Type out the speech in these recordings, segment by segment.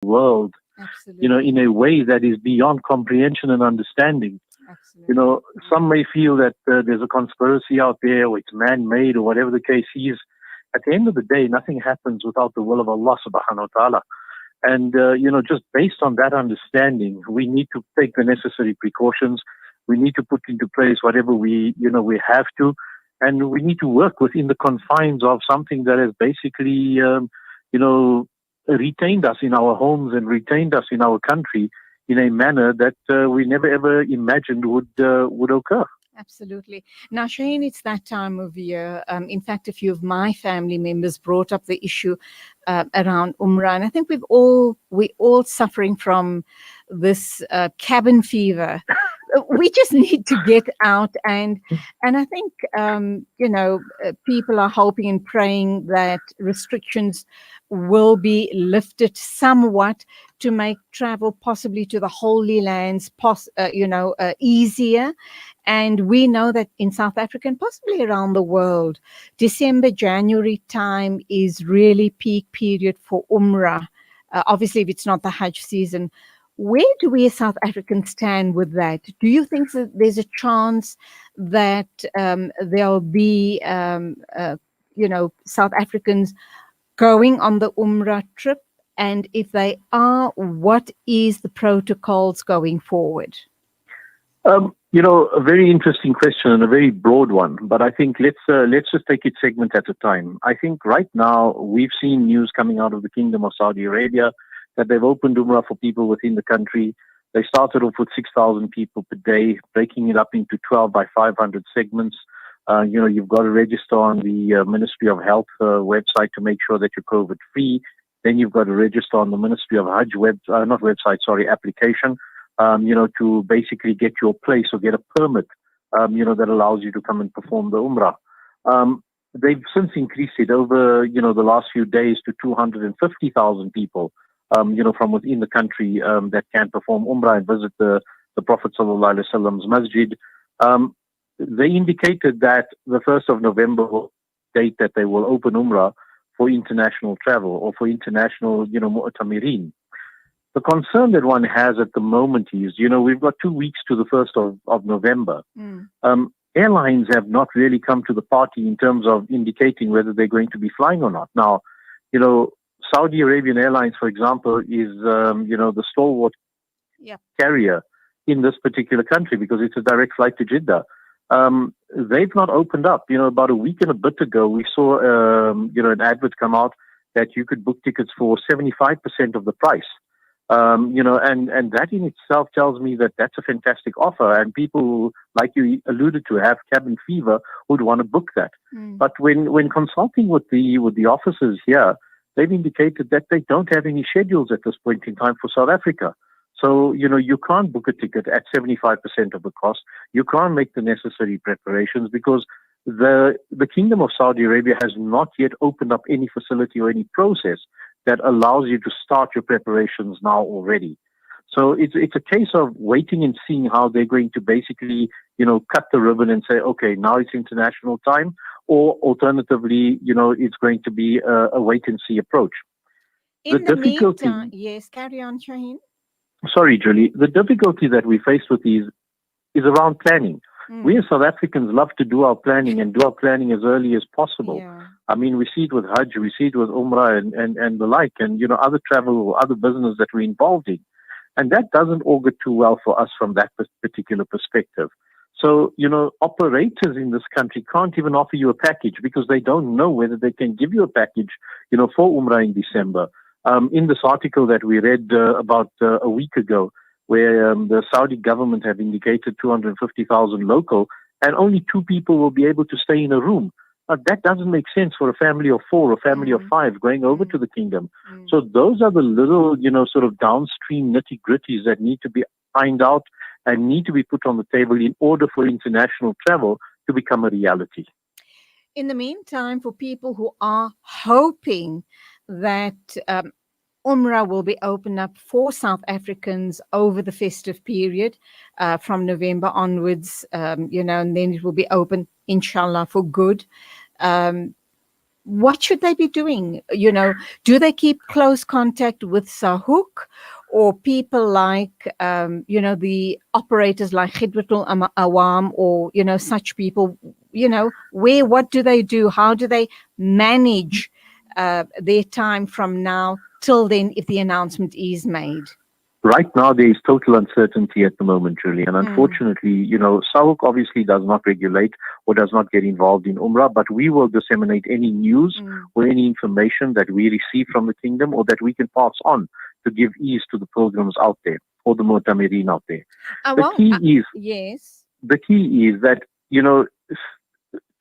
world, Absolutely. in a way that is beyond comprehension and understanding. Absolutely. Some may feel that there's a conspiracy out there, or it's man-made, or whatever the case is. At the end of the day, nothing happens without the will of Allah subhanahu wa ta'ala. And, just based on that understanding, we need to take the necessary precautions. We need to put into place whatever we have to. And we need to work within the confines of something that has basically, retained us in our homes and retained us in our country in a manner that we never ever imagined would occur. Absolutely. Now, Shane, it's that time of year. In fact, a few of my family members brought up the issue around Umrah, and I think we're all suffering from this cabin fever. We just need to get out, and I think people are hoping and praying that restrictions will be lifted somewhat to make travel possibly to the Holy Lands easier. And we know that in South Africa and possibly around the world, December, January time is really peak period for Umrah. Obviously, if it's not the Hajj season. Where do we as South Africans stand with that? Do you think that there's a chance that there'll be, South Africans going on the Umrah trip? And if they are, what is the protocols going forward? A very interesting question and a very broad one, but I think let's just take it segment at a time. I think right now we've seen news coming out of the Kingdom of Saudi Arabia that they've opened Umrah for people within the country. They started off with 6,000 people per day, breaking it up into 12 by 500 segments. You've got to register on the Ministry of Health website to make sure that you're COVID free. Then you've got to register on the Ministry of Hajj application. To basically get your place or get a permit, that allows you to come and perform the Umrah. They've since increased it over, the last few days to 250,000 people, from within the country that can perform Umrah and visit the Prophet Sallallahu Alaihi Wasallam's masjid. They indicated that the 1st of November date that they will open Umrah for international travel or for international, mu'tamirin. The concern that one has at the moment is, we've got 2 weeks to the 1st of November. Airlines have not really come to the party in terms of indicating whether they're going to be flying or not. Now, Saudi Arabian Airlines, for example, is, the stalwart carrier in this particular country because it's a direct flight to Jeddah. They've not opened up. About a week and a bit ago, we saw, an advert come out that you could book tickets for 75% of the price. And that in itself tells me that that's a fantastic offer, and people, like you alluded to, have cabin fever, would want to book that. But when consulting with the officers here, they've indicated that they don't have any schedules at this point in time for South Africa. So, you can't book a ticket at 75% of the cost. You can't make the necessary preparations because the Kingdom of Saudi Arabia has not yet opened up any facility or any process that allows you to start your preparations now already. So it's a case of waiting and seeing how they're going to basically, cut the ribbon and say, okay, now it's international time, or alternatively, it's going to be a wait and see approach. In the meantime, yes, carry on, Shaheen. Sorry, Julie. The difficulty that we face with these is around planning. We as South Africans love to do our planning and do our planning as early as possible. Yeah. I mean, we see it with Hajj, we see it with Umrah and the like, and, other travel or other business that we're involved in. And that doesn't augur too well for us from that particular perspective. So, operators in this country can't even offer you a package because they don't know whether they can give you a package, for Umrah in December. In this article that we read about a week ago, where the Saudi government have indicated 250,000 local, and only 2 people will be able to stay in a room. That doesn't make sense for a family of 4 or a family of 5 going over to the kingdom. So those are the little, sort of downstream nitty-gritties that need to be ironed out and need to be put on the table in order for international travel to become a reality. In the meantime, for people who are hoping that Umrah will be opened up for South Africans over the festive period from November onwards, and then it will be open, inshallah, for good. what should they be doing? Do they keep close contact with Sahuk or people like, the operators like Khidmatul Awam or, such people, what do they do? How do they manage their time from now till then if the announcement is made? Right now, there is total uncertainty at the moment, really. And unfortunately, SAWC obviously does not regulate or does not get involved in Umrah, but we will disseminate any news or any information that we receive from the kingdom or that we can pass on to give ease to the pilgrims out there or the Mu'tamirin out there. Yes. The key is that,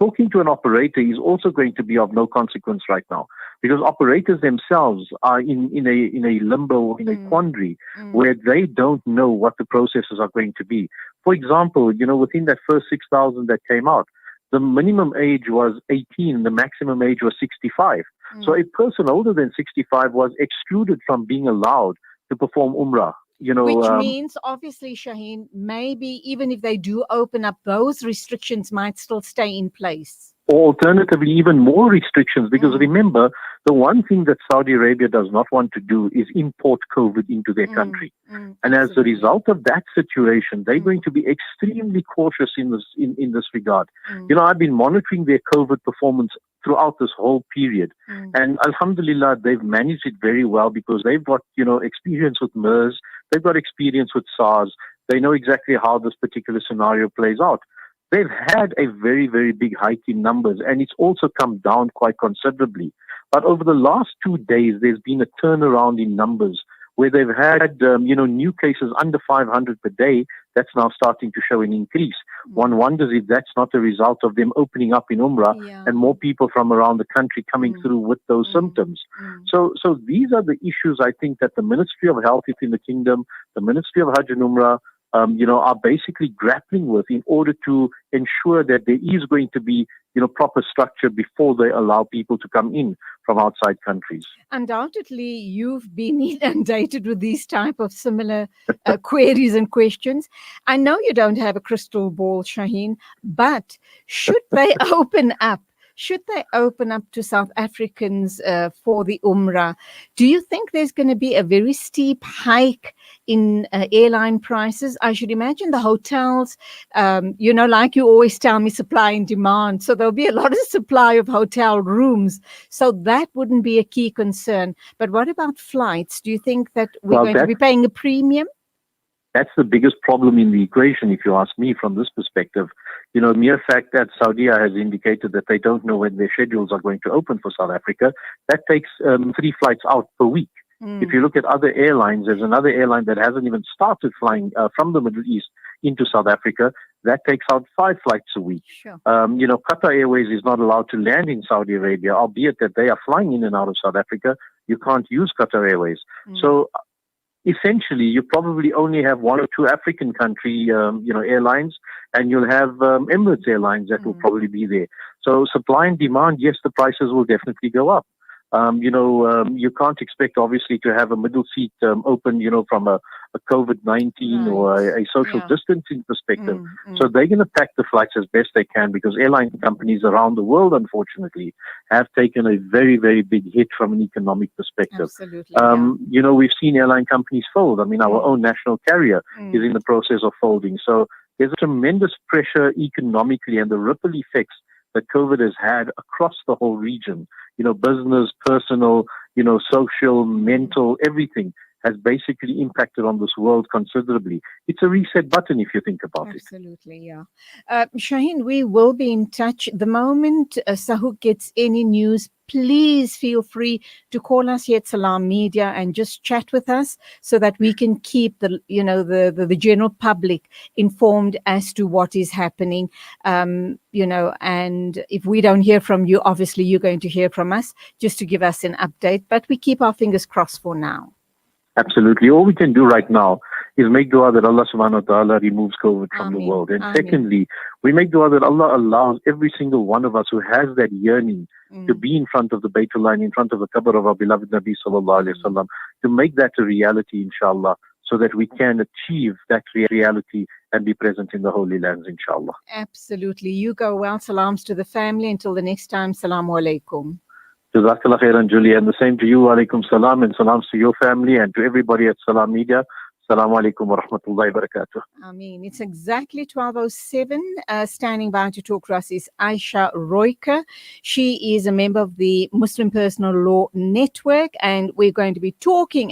talking to an operator is also going to be of no consequence right now, because operators themselves are in a limbo or in a quandary where they don't know what the processes are going to be. For example, within that first 6,000 that came out, the minimum age was 18, the maximum age was 65. So a person older than 65 was excluded from being allowed to perform Umrah. Which means, obviously, Shaheen, maybe even if they do open up, those restrictions might still stay in place. Or alternatively, even more restrictions, because remember, the one thing that Saudi Arabia does not want to do is import COVID into their country. And as a result of that situation, they're going to be extremely cautious in this regard. I've been monitoring their COVID performance throughout this whole period. And alhamdulillah, they've managed it very well because they've got, experience with MERS, they've got experience with SARS, they know exactly how this particular scenario plays out. They've had a very, very big hike in numbers, and it's also come down quite considerably. But over the last 2 days, there's been a turnaround in numbers where they've had, new cases under 500 per day. That's now starting to show an increase. One wonders if that's not a result of them opening up in Umrah and more people from around the country coming through with those symptoms. So these are the issues, I think, that the Ministry of Health within the Kingdom, the Ministry of Hajj and Umrah, are basically grappling with in order to ensure that there is going to be, proper structure before they allow people to come in from outside countries. Undoubtedly, you've been inundated with these type of similar queries and questions. I know you don't have a crystal ball, Shaheen, but should they open up? Should they open up to South Africans for the Umrah? Do you think there's going to be a very steep hike in airline prices? I should imagine the hotels, like you always tell me, supply and demand. So there'll be a lot of supply of hotel rooms. So that wouldn't be a key concern. But what about flights? Do you think that we're going to be paying a premium? That's the biggest problem in the equation, if you ask me, from this perspective. Mere fact that Saudi has indicated that they don't know when their schedules are going to open for South Africa, that takes 3 flights out per week. If you look at other airlines, there's another airline that hasn't even started flying from the Middle East into South Africa. That takes out 5 flights a week. Sure. Qatar Airways is not allowed to land in Saudi Arabia, albeit that they are flying in and out of South Africa. You can't use Qatar Airways. So essentially, you probably only have 1 or 2 African country, airlines, and you'll have Emirates Airlines that will probably be there. So supply and demand, yes, the prices will definitely go up. You can't expect, obviously, to have a middle seat open, from a COVID-19 or a social distancing perspective. So they're going to pack the flights as best they can, because airline companies around the world, unfortunately, have taken a very, very big hit from an economic perspective. Absolutely, we've seen airline companies fold. I mean, our own national carrier is in the process of folding. So there's a tremendous pressure economically, and the ripple effects that COVID has had across the whole region, business, personal, social, mental, everything has basically impacted on this world considerably. It's a reset button if you think about it. Absolutely, yeah. Shaheen, we will be in touch. The moment Sahuk gets any news, please feel free to call us here at Salam Media and just chat with us so that we can keep the general public informed as to what is happening. And if we don't hear from you, obviously you're going to hear from us just to give us an update. But we keep our fingers crossed for now. Absolutely. All we can do right now is make dua that Allah subhanahu wa ta'ala removes COVID from the world. And secondly, we make dua that Allah allows every single one of us who has that yearning to be in front of the Baytullah, in front of the qabr of our beloved Nabi sallallahu alayhi wa sallam, to make that a reality, inshallah, so that we can achieve that reality and be present in the Holy Lands, inshallah. Absolutely. You go well. Salams to the family. Until the next time, Assalamu alaikum. Jazakallah khairan, Julie, and the same to you. Alaikum salam, and salams to your family and to everybody at Salam Media. Assalamu alaikum wa rahmatullahi wa barakatuh. I mean, it's exactly 12:07. Standing by to talk to us is Aisha Royker. She is a member of the Muslim Personal Law Network, and we're going to be talking